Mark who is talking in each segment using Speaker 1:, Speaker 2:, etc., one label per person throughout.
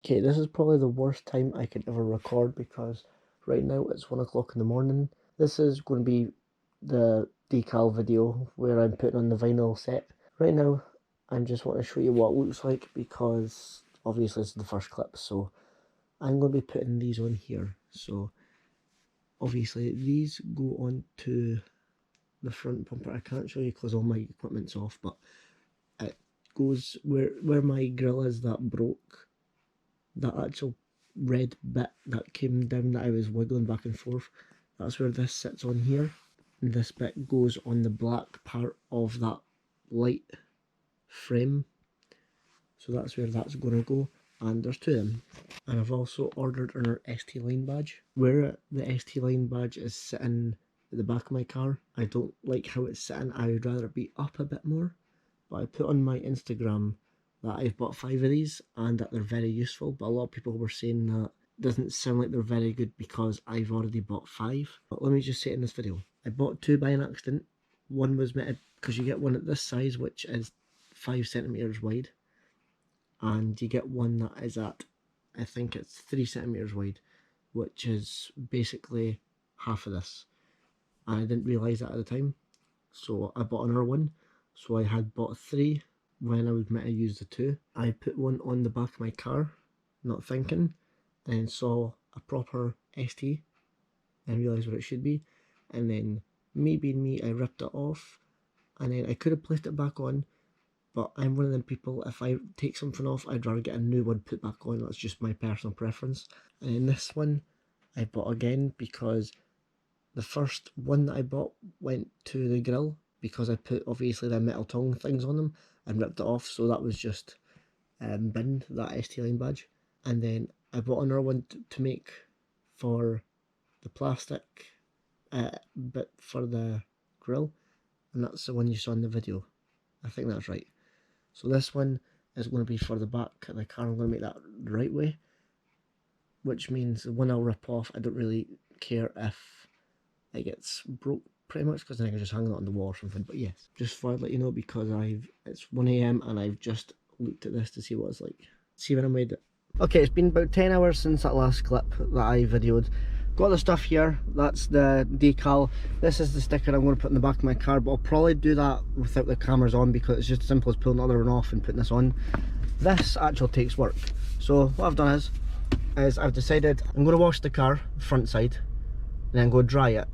Speaker 1: Okay, this is probably the worst time I could ever record because right now it's 1 o'clock in the morning. This is going to be the decal video where I'm putting on the vinyl set. Right now, I'm just want to show you what it looks like because obviously this is the first clip, so I'm going to be putting these on here. So obviously these go on to the front bumper. I can't show you because all my equipment's off, but it goes where my grill is that broke. That actual red bit that came down that I was wiggling back and forth, that's where this sits on here, and this bit goes on the black part of that light frame, so that's where that's going to go. And there's two of them. And I've also ordered an ST line badge. Where the ST line badge is sitting at the back of my car, I don't like how it's sitting. I would rather it be up a bit more, but I put on my Instagram that I've bought 5 of these and that they're very useful, but a lot of people were saying that doesn't sound like they're very good because I've already bought 5. But let me just say it in this video, I bought 2 by an accident. One was meant, because you get one at this size which is 5 centimeters wide, and you get one that is at, I think it's 3 centimeters wide, which is basically half of this, and I didn't realise that at the time, so I bought another one. So I had bought 3 when I was meant to use the 2. I put one on the back of my car, not thinking, then saw a proper ST and realised what it should be, and then me being me, I ripped it off, and then I could have placed it back on, but I'm one of them people, if I take something off, I'd rather get a new one put back on. That's just my personal preference. And then this one I bought again because the first one that I bought went to the grill because I put obviously the metal tongue things on them and ripped it off, so that was just binned, that ST line badge. And then I bought another one to make for the plastic bit for the grill, and that's the one you saw in the video. I think that's right. So this one is going to be for the back of the car. I'm going to make that the right way, which means the one I'll rip off, I don't really care if it gets broke pretty much, because then I can just hang it on the wall or something. But yes, just thought I'd let you know because it's 1 AM and I've just looked at this to see what it's like. See when I made it. Okay, it's been about 10 hours since that last clip that I videoed. Got the stuff here, that's the decal. This is the sticker I'm going to put in the back of my car, but I'll probably do that without the cameras on because it's just as simple as pulling the other one off and putting this on. This actually takes work. So what I've done is I've decided I'm going to wash the car, front side, and then go dry it.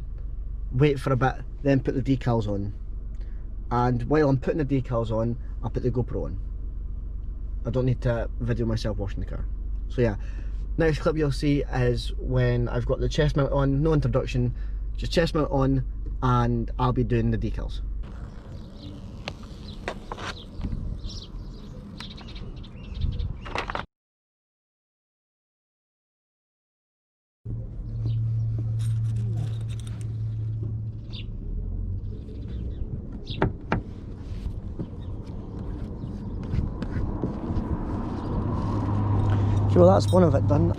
Speaker 1: Wait for a bit, then put the decals on. And while I'm putting the decals on, I'll put the GoPro on. I don't need to video myself washing the car. So yeah, next clip you'll see is when I've got the chest mount on, no introduction, just chest mount on, and I'll be doing the decals. Well, that's one of it done.